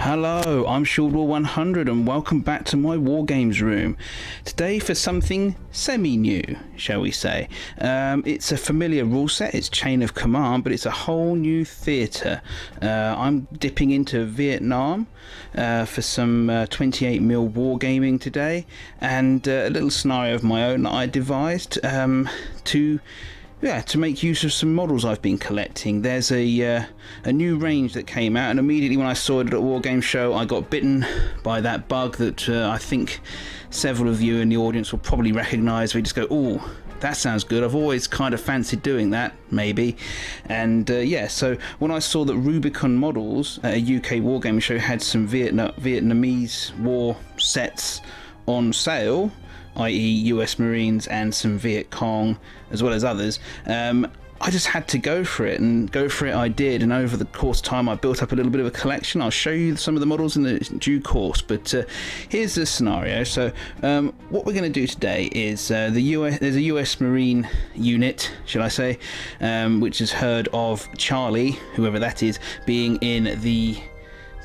Hello, I'm ShieldWar100 and welcome back to my Wargames room. Today for something semi-new, shall we say. It's a familiar rule set, it's Chain of Command, but it's a whole new theatre. I'm dipping into Vietnam for some 28mm wargaming today, and a little scenario of my own that I devised to make use of some models I've been collecting. There's a new range that came out, and immediately when I saw it at a Wargame show, I got bitten by that bug that I think several of you in the audience will probably recognise. We just go, "Oh, that sounds good. I've always kind of fancied doing that, maybe." And so when I saw that Rubicon Models at a UK Wargame show had some Vietnamese war sets on sale, i.e. US Marines and some Viet Cong as well as others, I just had to go for it, and go for it I did, and over the course of time I built up a little bit of a collection. I'll show you some of the models in the due course, but here's the scenario. So what we're going to do today is there's a US Marine unit, shall I say, which has heard of Charlie, whoever that is, being in the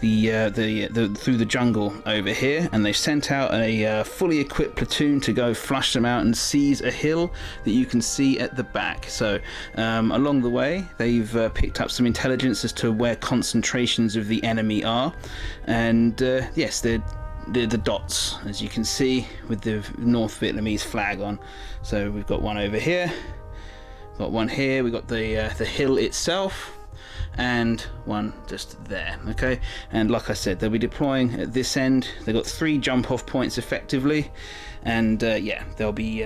through the jungle over here, and they've sent out a fully equipped platoon to go flush them out and seize a hill that you can see at the back. So along the way they've picked up some intelligence as to where concentrations of the enemy are, and yes, they're the dots, as you can see, with the North Vietnamese flag on. So we've got one over here, got one here, we've got the hill itself, and one just there. Okay, and like I said, they'll be deploying at this end. They've got 3 jump off points effectively, and they'll be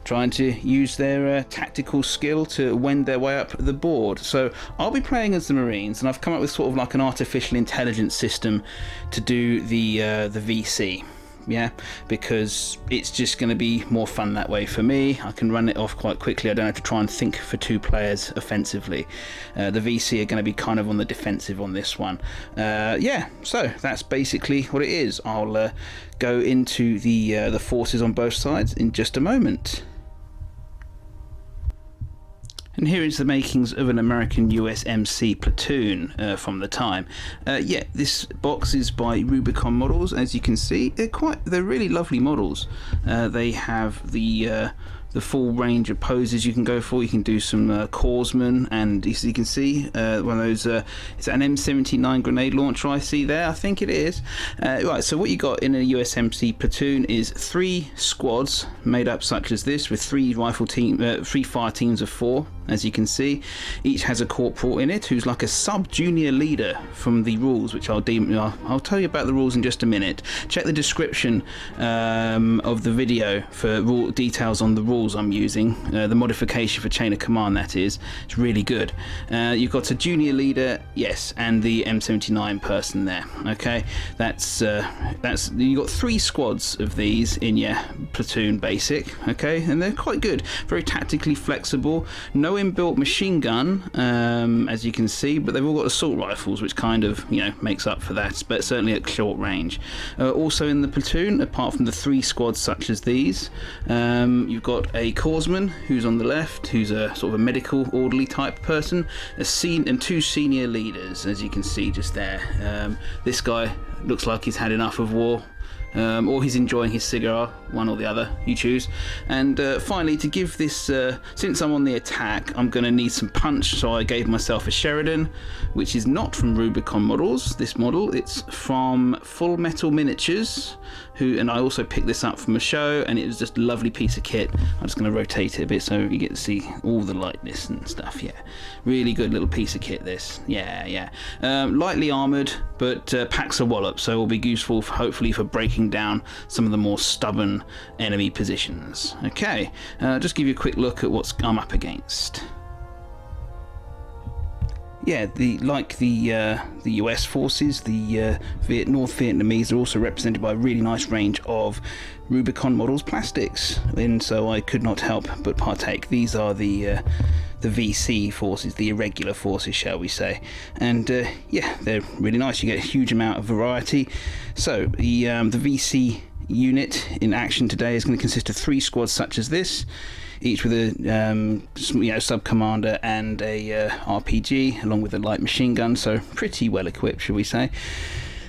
trying to use their tactical skill to wend their way up the board. So I'll be playing as the Marines, and I've come up with sort of like an artificial intelligence system to do the VC. Yeah, because it's just going to be more fun that way for me. I can run it off quite quickly. I don't have to try and think for 2 players offensively. The VC are going to be kind of on the defensive on this one. So that's basically what it is. I'll go into the forces on both sides in just a moment. And here is the makings of an American USMC platoon from the time. This box is by Rubicon Models. As you can see, they're really lovely models. They have the full range of poses you can go for. You can do some Corpsman, and as you can see, one of those, it's an M79 grenade launcher I see there, I think it is. Right, so what you got in a USMC platoon is 3 squads made up such as this, with 3 fire teams of 4, as you can see. Each has a corporal in it who's like a sub-junior leader from the rules, which I'll tell you about the rules in just a minute. Check the description of the video for details on the rules I'm using, the modification for Chain of Command, that is. It's really good. You've got a junior leader, yes, and the M79 person there. Okay, that's you got 3 squads of these in your platoon basic. Okay, and they're quite good, very tactically flexible. No inbuilt machine gun, as you can see, but they've all got assault rifles, which kind of makes up for that, but certainly at short range. Also in the platoon, apart from the 3 squads such as these, you've got a Corpsman who's on the left, who's a sort of a medical orderly type person, and 2 senior leaders, as you can see just there. This guy looks like he's had enough of war, or he's enjoying his cigar, one or the other, you choose. And finally, to give this, since I'm on the attack, I'm going to need some punch, so I gave myself a Sheridan, which is not from Rubicon Models, this model. It's from Full Metal Miniatures, and I also picked this up from a show, and it was just a lovely piece of kit. I'm just going to rotate it a bit so you get to see all the lightness and stuff. Yeah, really good little piece of kit, this. Yeah. Lightly armoured, but packs a wallop, so it will be useful hopefully for breaking down some of the more stubborn enemy positions. Okay, just give you a quick look at what I'm up against. Yeah, like the US forces, the North Vietnamese are also represented by a really nice range of Rubicon Models plastics, and so I could not help but partake. These are the VC forces, the irregular forces, shall we say, and they're really nice. You get a huge amount of variety. So the VC unit in action today is going to consist of 3 squads such as this, each with a sub commander and a RPG, along with a light machine gun. So pretty well equipped, shall we say.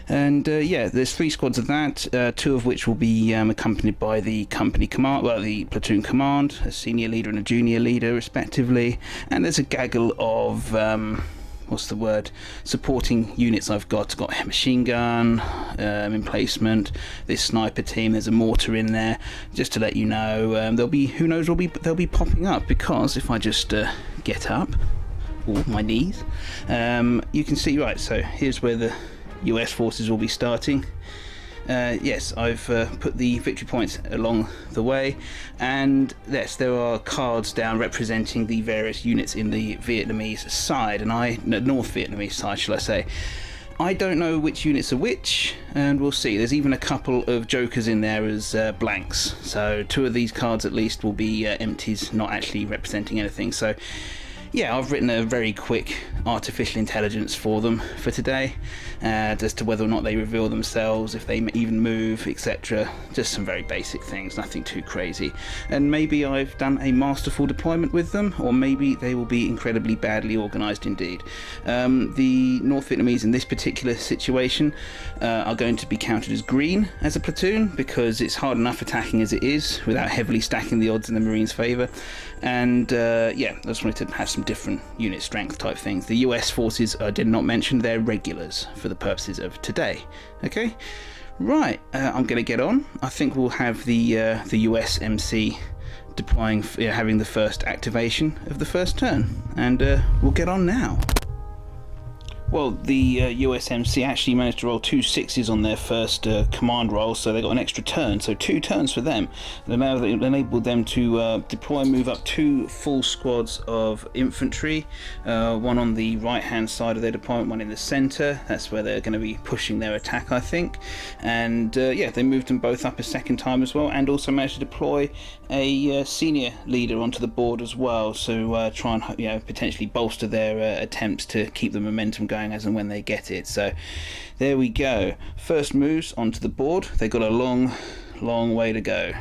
And yeah, there's 3 squads of that, 2 of which will be accompanied by the company command, well, the platoon command, a senior leader and a junior leader, respectively. And there's a gaggle of what's the word? Supporting units I've got. Got a machine gun emplacement. This sniper team. There's a mortar in there. Just to let you know, there'll be, who knows, they'll be popping up, because if I just get up, my knees, you can see, right, so here's where the US forces will be starting. Yes, I've put the victory points along the way, and yes, there are cards down representing the various units in the Vietnamese side, and North Vietnamese side, shall I say. I don't know which units are which, and we'll see. There's even a couple of jokers in there as blanks, so 2 of these cards at least will be empties, not actually representing anything. So yeah, I've written a very quick artificial intelligence for them for today, as to whether or not they reveal themselves, if they even move, etc. Just some very basic things, nothing too crazy. And maybe I've done a masterful deployment with them, or maybe they will be incredibly badly organised indeed. The North Vietnamese in this particular situation are going to be counted as green as a platoon, because it's hard enough attacking as it is without heavily stacking the odds in the Marines' favour. And yeah, I just wanted to have some different unit strength type things. The US forces I did not mention, they're regulars for the purposes of today. Okay, right, I'm going to get on. I think we'll have the USMC deploying, having the first activation of the first turn, and we'll get on now. Well, the USMC actually managed to roll 2 6s on their first command roll, so they got an extra turn, so 2 turns for them. It enabled them to deploy and move up 2 full squads of infantry, one on the right hand side of their deployment, one in the centre. That's where they're going to be pushing their attack, I think. And yeah, they moved them both up a second time as well, and also managed to deploy a senior leader onto the board as well, so try and potentially bolster their attempts to keep the momentum going as and when they get it. So there we go, first moves onto the board. They've got a long way to go.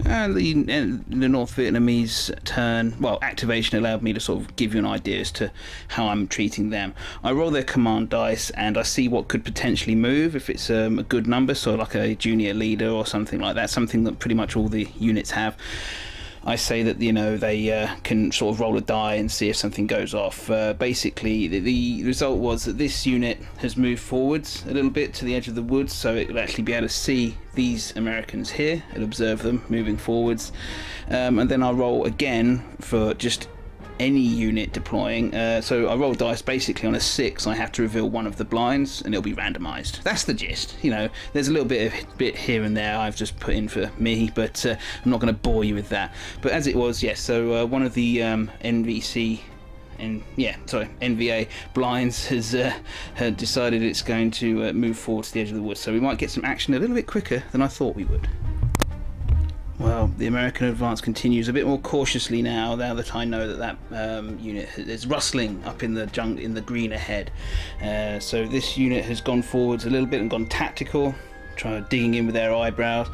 And the North Vietnamese turn, well, activation allowed me to sort of give you an idea as to how I'm treating them. I roll their command dice and I see what could potentially move if it's a good number, so like a junior leader or something like that, something that pretty much all the units have. I say that, they can sort of roll a die and see if something goes off. Basically, the result was that this unit has moved forwards a little bit to the edge of the woods, so it will actually be able to see these Americans here and observe them moving forwards. And then I'll roll again for just any unit deploying. So I roll dice. Basically on a 6 I have to reveal one of the blinds and it'll be randomized. That's the gist. There's a little bit here and there I've just put in for me, but I'm not going to bore you with that. But as it was, yes, so one of the NVA blinds has had decided it's going to move forward to the edge of the woods, so we might get some action a little bit quicker than I thought we would. Well, the American advance continues a bit more cautiously now that I know that unit is rustling up in the green ahead. So this unit has gone forwards a little bit and gone tactical, digging in with their eyebrows,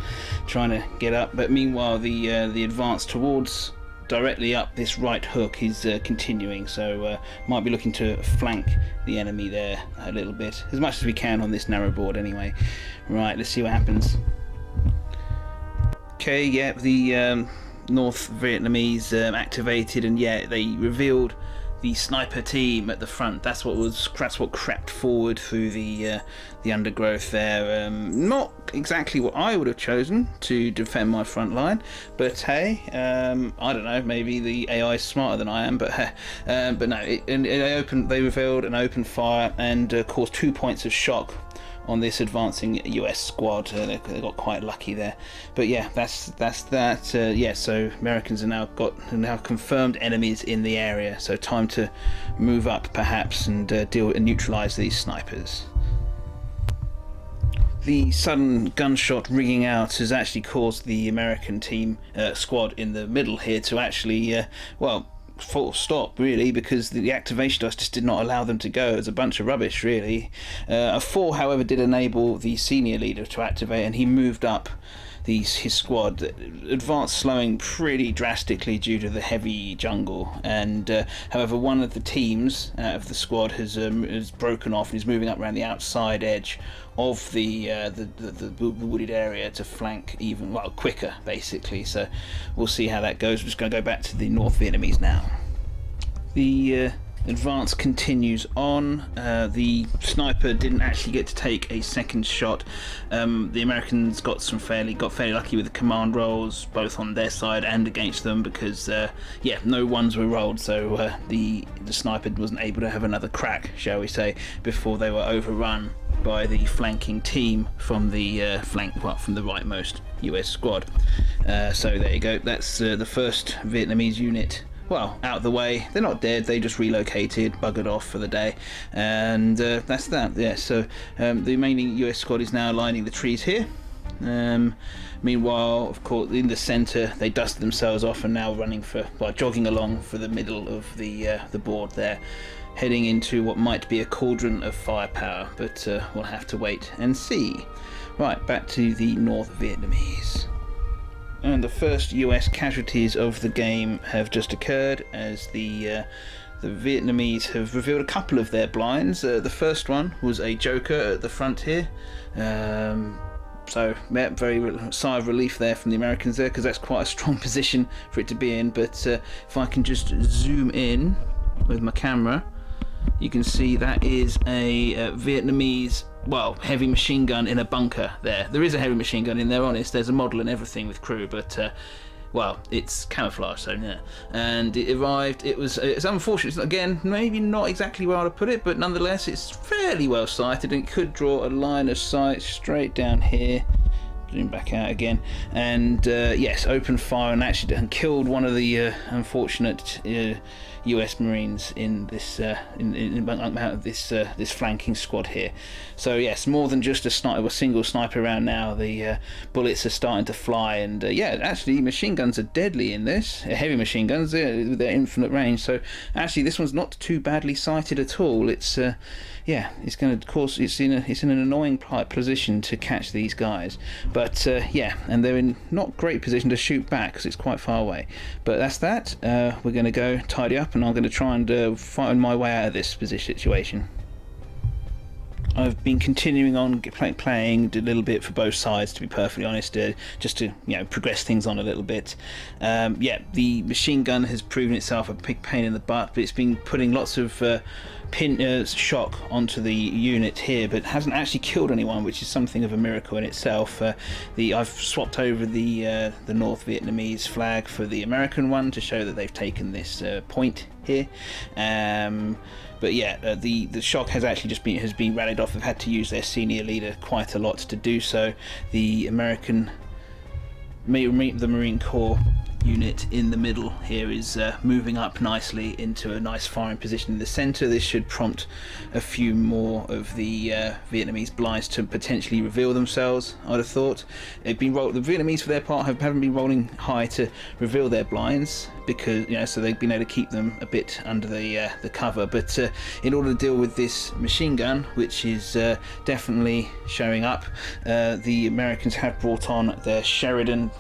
trying to get up. But meanwhile, the advance towards directly up this right hook is continuing, so might be looking to flank the enemy there a little bit, as much as we can on this narrow board anyway. Right, let's see what happens. Okay, yeah, the North Vietnamese activated, and yeah, they revealed the sniper team at the front. That's what crept forward through the undergrowth there. Not exactly what I would have chosen to defend my front line, but hey, I don't know. Maybe the AI is smarter than I am, but no. They revealed an open fire and caused 2 points of shock on this advancing US squad. They got quite lucky there, but yeah, that's that. Yeah, so Americans are now confirmed enemies in the area, so time to move up perhaps and deal and neutralize these snipers. The sudden gunshot ringing out has actually caused the American team squad in the middle here to actually full stop, really, because the activation dice just did not allow them to go. It was a bunch of rubbish, really. A 4, however, did enable the senior leader to activate, and he moved up his squad advanced slowing pretty drastically due to the heavy jungle. And however, one of the teams out of the squad has broken off and is moving up around the outside edge of the wooded area to flank even quicker, basically. So we'll see how that goes. We're just going to go back to the North Vietnamese now. The advance continues on. The sniper didn't actually get to take a second shot. The Americans got fairly lucky with the command rolls, both on their side and against them, because no ones were rolled, so the sniper wasn't able to have another crack, shall we say, before they were overrun by the flanking team from the from the rightmost US squad. So there you go. That's the first Vietnamese unit out of the way. They're not dead, they just relocated, buggered off for the day, and that's that. Yeah, so the remaining US squad is now lining the trees here. Meanwhile, of course, in the centre, they dusted themselves off and now jogging along for the middle of the board there, heading into what might be a cauldron of firepower, but we'll have to wait and see. Right, back to the North Vietnamese. And the first US casualties of the game have just occurred, as the Vietnamese have revealed a couple of their blinds. The first one was a joker at the front here. So very sigh of relief there from the Americans there, because that's quite a strong position for it to be in. But if I can just zoom in with my camera, you can see that is a Vietnamese heavy machine gun in a bunker there. There is a heavy machine gun in there, honest. There's a model and everything with crew, but it's camouflage, so yeah. And it arrived. It's unfortunate. Again, maybe not exactly where I'd put it, but nonetheless, it's fairly well sighted and could draw a line of sight straight down here. Zoom back out again, and yes, opened fire and actually killed one of the unfortunate US Marines in this this flanking squad here. So yes, more than just a single sniper round now. The bullets are starting to fly, and actually machine guns are deadly in this. Heavy machine guns, with their infinite range. So actually, this one's not too badly sighted at all. It's it's going to, of course, it's in an annoying position to catch these guys, but and they're in not great position to shoot back because it's quite far away. But that's that. We're going to go tidy up, and I'm going to try and find my way out of this situation. I've been continuing on playing a little bit for both sides, to be perfectly honest, just to progress things on a little bit. The machine gun has proven itself a big pain in the butt, but it's been putting lots of shock onto the unit here, but hasn't actually killed anyone, which is something of a miracle in itself. I've swapped over the North Vietnamese flag for the American one to show that they've taken this point here. But the shock has actually been rallied off. They've had to use their senior leader quite a lot to do so. The Marine Corps unit in the middle here is moving up nicely into a nice firing position in the center. This should prompt a few more of the Vietnamese blinds to potentially reveal themselves, I'd have thought. The Vietnamese, for their part, haven't been rolling high to reveal their blinds, because so they've been able to keep them a bit under the cover. But in order to deal with this machine gun, which is definitely showing up, the Americans have brought on their Sheridan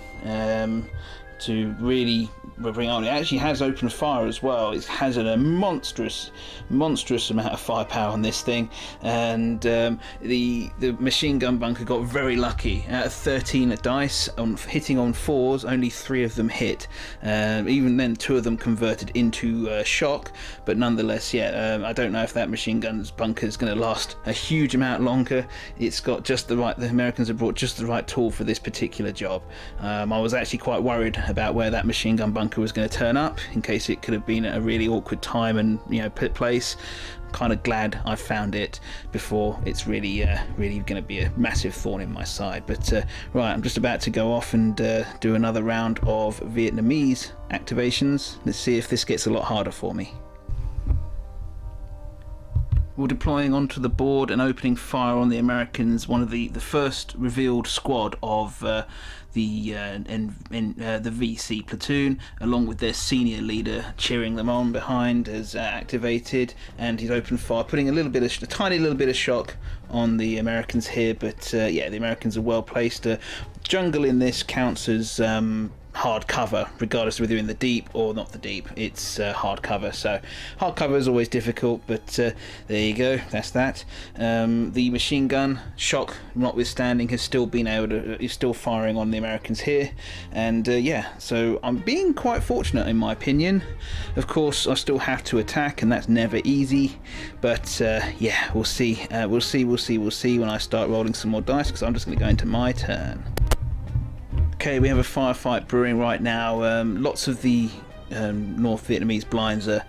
to really bring on. It actually has opened fire as well. It has a monstrous amount of firepower on this thing, and the machine gun bunker got very lucky. Out of 13 dice hitting on 4s, only 3 of them hit. Even then, 2 of them converted into shock, but nonetheless, I don't know if that machine gun's bunker is going to last a huge amount longer. It's got the Americans have brought just the right tool for this particular job. I was actually quite worried about where that machine gun bunker was going to turn up, in case it could have been at a really awkward time and place. Kind of glad I found it before it's really going to be a massive thorn in my side. But right, I'm just about to go off and do another round of Vietnamese activations. Let's see if this gets a lot harder for me. were deploying onto the board and opening fire on the Americans, one of the first revealed squad of the VC platoon, along with their senior leader cheering them on behind, has activated, and he's opened fire, putting a tiny little bit of shock on the Americans here. But yeah, the Americans are well placed. Jungle in this counts as hard cover, regardless of whether you're in the deep or not the deep. It's hard cover, so hard cover is always difficult, but there you go, that's that. The machine gun, shock notwithstanding, is still firing on the Americans here, and yeah, so I'm being quite fortunate in my opinion. Of course, I still have to attack, and that's never easy, but yeah, we'll see when I start rolling some more dice, because I'm just going to go into my turn. Okay, we have a firefight brewing right now. Lots of the North Vietnamese blinds are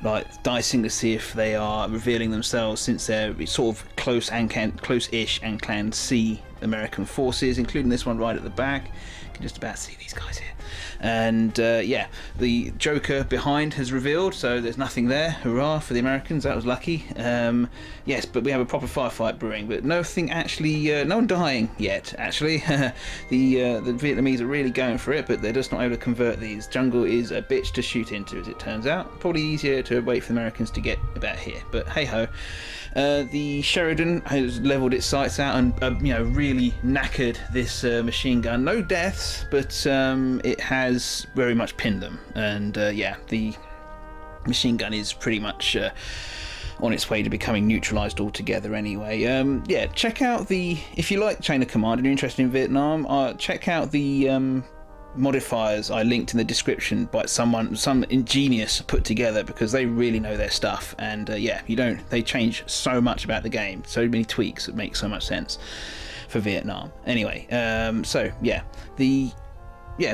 like dicing to see if they are revealing themselves, since they're sort of close-ish and can see American forces, including this one right at the back. You can just about see these guys here. And yeah, the Joker behind has revealed, so there's nothing there. Hurrah for the Americans, that was lucky. Yes, but we have a proper firefight brewing, but nothing actually, no one dying yet, actually. The Vietnamese are really going for it, but they're just not able to convert these. Jungle is a bitch to shoot into, as it turns out. Probably easier to wait for the Americans to get about here, but hey-ho. The Sheridan has leveled its sights out and really knackered this machine gun. No deaths, but it has very much pinned them, and yeah, the machine gun is pretty much on its way to becoming neutralized altogether anyway. Yeah, check out if you like Chain of Command and you're interested in Vietnam, check out the modifiers I linked in the description by some ingenious put together, because they really know their stuff, and yeah, they change so much about the game, so many tweaks that make so much sense for Vietnam. Anyway, so yeah,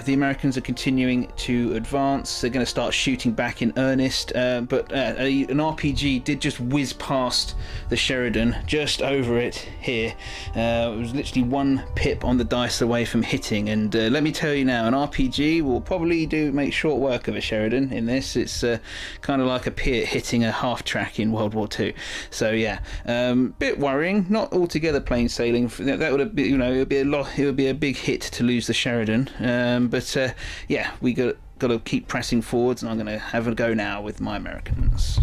the Americans are continuing to advance. They're going to start shooting back in earnest, but an RPG did just whiz past the Sheridan, just over it here. It was literally one pip on the dice away from hitting, and let me tell you now, an RPG will probably make short work of a Sheridan in this. It's kind of like a Piat hitting a half-track in World War II. So yeah, bit worrying, not altogether plain sailing. That would have been, it would be a big hit to lose the Sheridan. But yeah, we got to keep pressing forwards, and I'm going to have a go now with my Americans.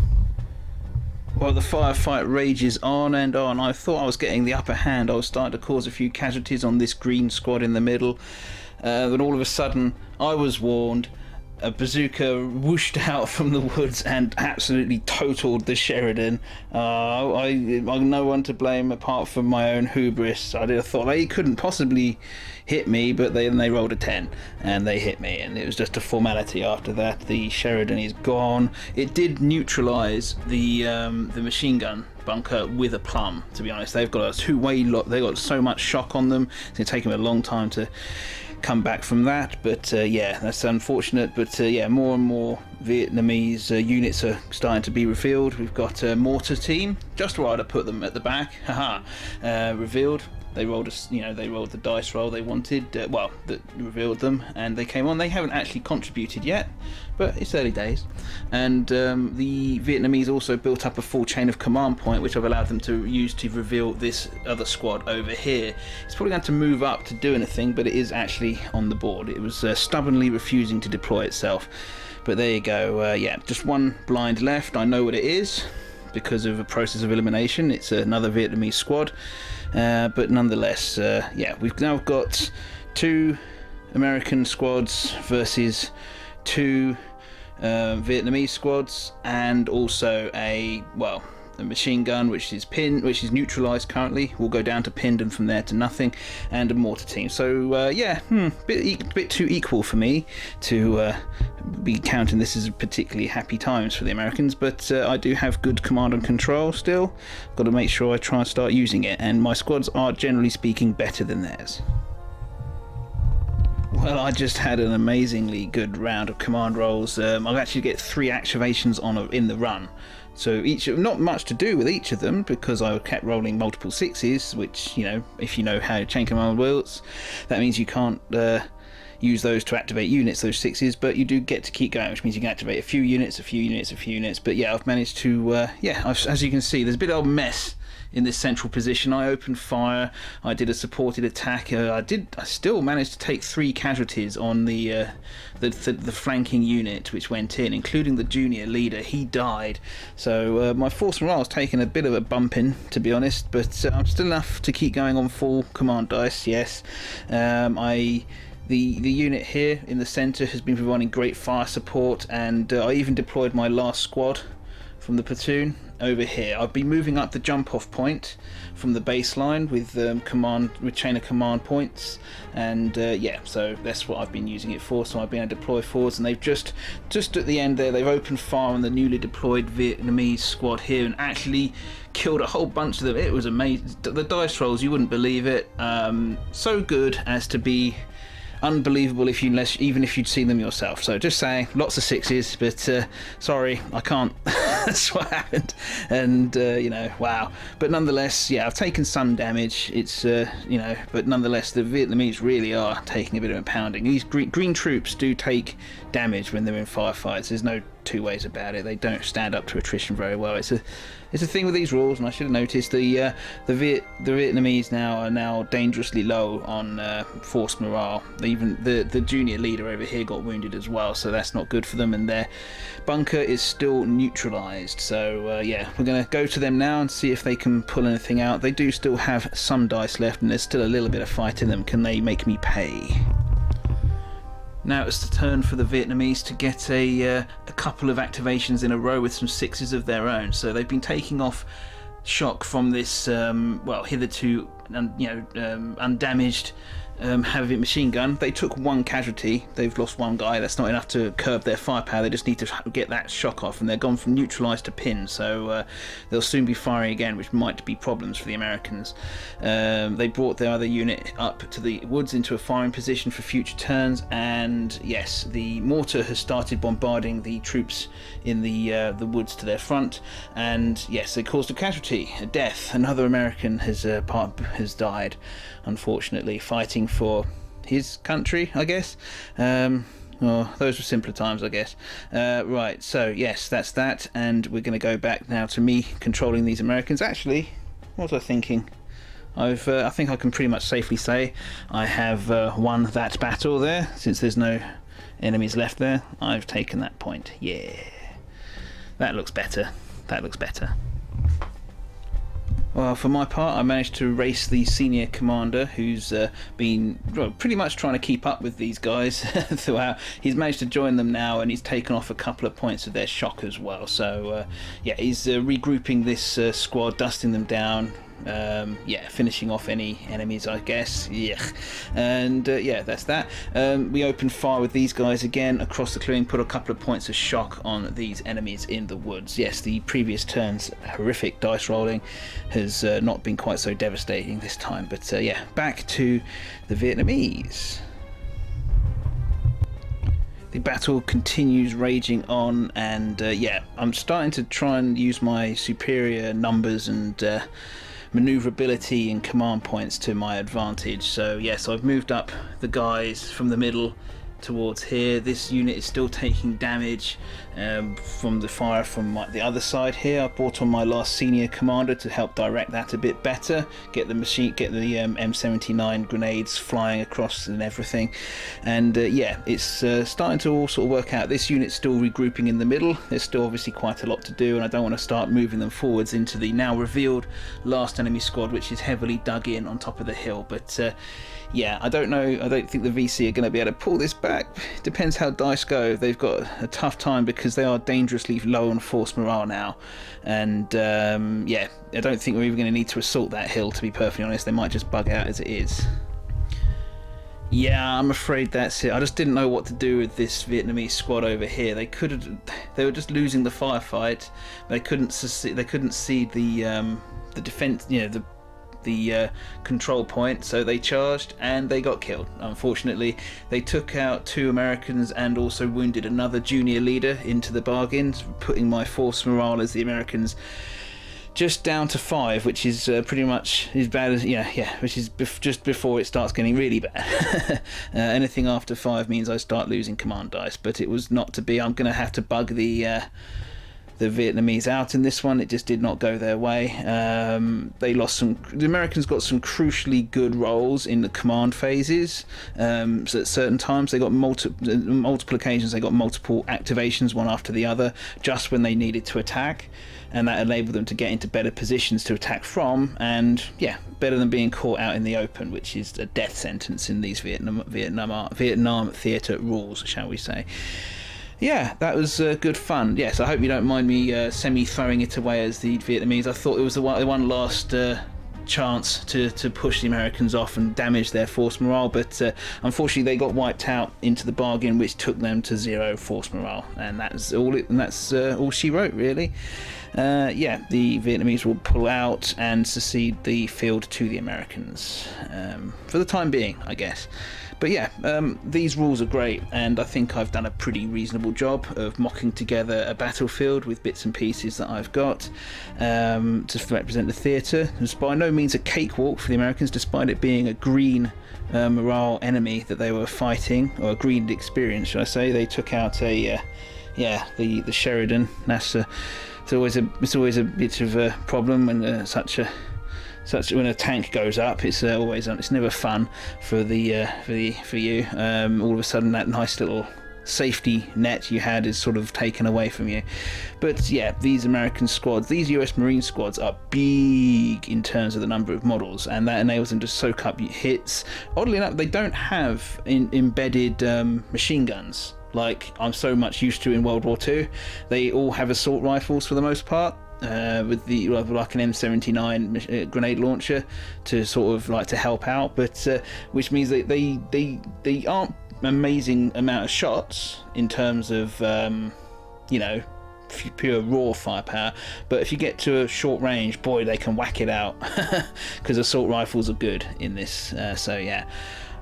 Well, the firefight rages on and on. I thought I was getting the upper hand. I was starting to cause a few casualties on this green squad in the middle. Then all of a sudden, I was warned. A bazooka whooshed out from the woods and absolutely totaled the Sheridan. I'm no one to blame apart from my own hubris. I thought they couldn't possibly hit me, but then they rolled a 10 and they hit me, and it was just a formality after that. The Sheridan is gone. It did neutralize the machine gun bunker with a plum, to be honest. They've got a two-way lot. They've got so much shock on them. It's going to take them a long time to come back from that, but yeah, that's unfortunate. But yeah, more and more Vietnamese units are starting to be revealed. We've got a mortar team, just where I'd have put them at the back. Haha, revealed. They rolled the dice roll they wanted, that revealed them, and they came on. They haven't actually contributed yet, but it's early days. And the Vietnamese also built up a full chain of command point, which I've allowed them to use to reveal this other squad over here. It's probably going to move up to do anything, but it is actually on the board. It was stubbornly refusing to deploy itself. But there you go, yeah, just one blind left. I know what it is, because of a process of elimination. It's another Vietnamese squad, but nonetheless, yeah, we've now got 2 American squads versus 2 Vietnamese squads, and also a machine gun which is neutralized currently, will go down to pinned, and from there to nothing, and a mortar team. So yeah, bit too equal for me to be counting this as particularly happy times for the Americans, but I do have good command and control still. Got to make sure I try and start using it, and my squads are generally speaking better than theirs. Well, I just had an amazingly good round of command rolls. I actually get 3 activations in the run. So not much to do with each of them, because I kept rolling multiple 6s, which, if you know how Chain Command works, that means you can't use those to activate units, those sixes, but you do get to keep going, which means you can activate a few units. But yeah, I've managed to as you can see, there's a bit of a mess in this central position. I opened fire, I did a supported attack, I still managed to take 3 casualties on the flanking unit which went in, including the junior leader. He died, so my force morale's taken a bit of a bumping, to be honest, but I'm still enough to keep going on full command dice. Yes, the unit here in the centre has been providing great fire support, and I even deployed my last squad from the platoon over here. I've been moving up the jump-off point from the baseline with chain of command points, and yeah, so that's what I've been using it for. So I've been able to deploy forwards, and they've just at the end there, they've opened fire on the newly deployed Vietnamese squad here and actually killed a whole bunch of them. It was amazing. The dice rolls, you wouldn't believe it. So good as to be unbelievable even if you'd seen them yourself. So just saying, lots of sixes, but sorry, I can't. That's what happened, and wow. But nonetheless, yeah, I've taken some damage. It's but nonetheless, the Vietnamese really are taking a bit of a pounding. These green troops do take damage when they're in firefights. There's no two ways about it. They don't stand up to attrition very well. It's a thing with these rules, and I should have noticed the Vietnamese are now dangerously low on force morale. Even the junior leader over here got wounded as well, so that's not good for them, and their bunker is still neutralized. So yeah, we're going to go to them now and see if they can pull anything out. They do still have some dice left, and there's still a little bit of fight in them. Can they make me pay? Now it's the turn for the Vietnamese to get a couple of activations in a row with some sixes of their own. So they've been taking off shock from this hitherto undamaged heavy machine gun. They took 1 casualty. They've lost 1 guy. That's not enough to curb their firepower. They just need to get that shock off, and they're gone from neutralised to pinned, so they'll soon be firing again, which might be problems for the Americans. They brought their other unit up to the woods into a firing position for future turns, and yes, the mortar has started bombarding the troops in the woods to their front, and yes, they caused a casualty, a death. Another American has died, unfortunately, fighting for his country, I guess. Those were simpler times, I guess. Right, so yes, that's that, and we're going to go back now to me controlling these Americans. Actually, what was I thinking? I think I can pretty much safely say I have won that battle there, since there's no enemies left there. I've taken that point. Yeah, that looks better. Well, for my part, I managed to race the senior commander, who's been pretty much trying to keep up with these guys throughout. He's managed to join them now, and he's taken off a couple of points of their shock as well. So yeah, he's regrouping this squad, dusting them down. Finishing off any enemies, I guess. Yeah, and yeah, that's that. We opened fire with these guys again across the clearing, put a couple of points of shock on these enemies in the woods. Yes, the previous turn's horrific dice rolling has not been quite so devastating this time, but yeah, back to the Vietnamese. The battle continues raging on, and yeah, I'm starting to try and use my superior numbers and maneuverability and command points to my advantage. So yes, I've moved up the guys from the middle towards here. This unit is still taking damage from the fire from the other side here. I brought on my last senior commander to help direct that a bit better, get the M79 grenades flying across and everything, and yeah, it's starting to all sort of work out. This unit's still regrouping in the middle. There's still obviously quite a lot to do, and I don't want to start moving them forwards into the now revealed last enemy squad, which is heavily dug in on top of the hill. But yeah, I don't know. I don't think the VC are going to be able to pull this back. Depends how dice go. They've got a tough time because they are dangerously low on force morale now. And yeah, I don't think we're even going to need to assault that hill, to be perfectly honest. They might just bug out as it is. Yeah, I'm afraid that's it. I just didn't know what to do with this Vietnamese squad over here. They were just losing the firefight. They couldn't see the defense, the control point, so they charged and they got killed. Unfortunately, they took out 2 Americans and also wounded another junior leader into the bargain, putting my force morale as the Americans just down to 5, which is pretty much as bad as which is just before it starts getting really bad. Anything after 5 means I start losing command dice, but it was not to be. I'm going to have to bug the Vietnamese out in this one. It just did not go their way. They lost some. The Americans got some crucially good rolls in the command phases. So at certain times they got multiple occasions they got multiple activations, one after the other, just when they needed to attack, and that enabled them to get into better positions to attack from, and better than being caught out in the open, which is a death sentence in these Vietnam theatre rules, shall we say. Yeah, that was good fun. Yes, I hope you don't mind me semi-throwing it away as the Vietnamese. I thought it was the one last chance to push the Americans off and damage their force morale, but unfortunately they got wiped out into the bargain, which took them to 0 force morale, and that's all she wrote, really. The Vietnamese will pull out and secede the field to the Americans for the time being, I guess. But these rules are great, and I think I've done a pretty reasonable job of mocking together a battlefield with bits and pieces that I've got to represent the theatre. It's by no means a cakewalk for the Americans, despite it being a green morale enemy that they were fighting, or a green experience, should I say. They took out the Sheridan. It's always a bit of a problem when when a tank goes up. It's never fun for you. All of a sudden, that nice little safety net you had is sort of taken away from you. But these American squads, these US Marine squads, are big in terms of the number of models, and that enables them to soak up hits. Oddly enough, they don't have embedded machine guns like I'm so much used to in World War II. They all have assault rifles for the most part, with like an M79 grenade launcher to sort of to help out, but which means that they aren't amazing amount of shots in terms of pure raw firepower, but if you get to a short range, boy, they can whack it out because assault rifles are good in this.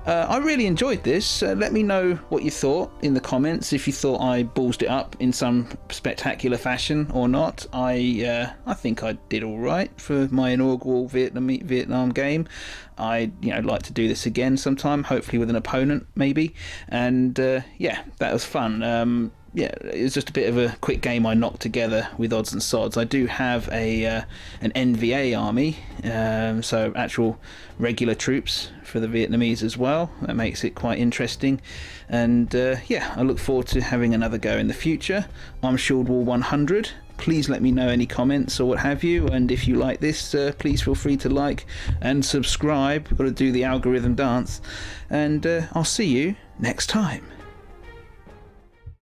I really enjoyed this. Let me know what you thought in the comments, if you thought I ballsed it up in some spectacular fashion or not. I think I did all right for my inaugural Vietnam game. I'd like to do this again sometime, hopefully with an opponent maybe, and that was fun. It was just a bit of a quick game I knocked together with odds and sods. I do have an NVA army, so actual regular troops for the Vietnamese as well. That makes it quite interesting, and I look forward to having another go in the future. I'm ShieldWall100. Please let me know any comments or what have you, and if you like this, please feel free to like and subscribe. Got to do the algorithm dance, and I'll see you next time.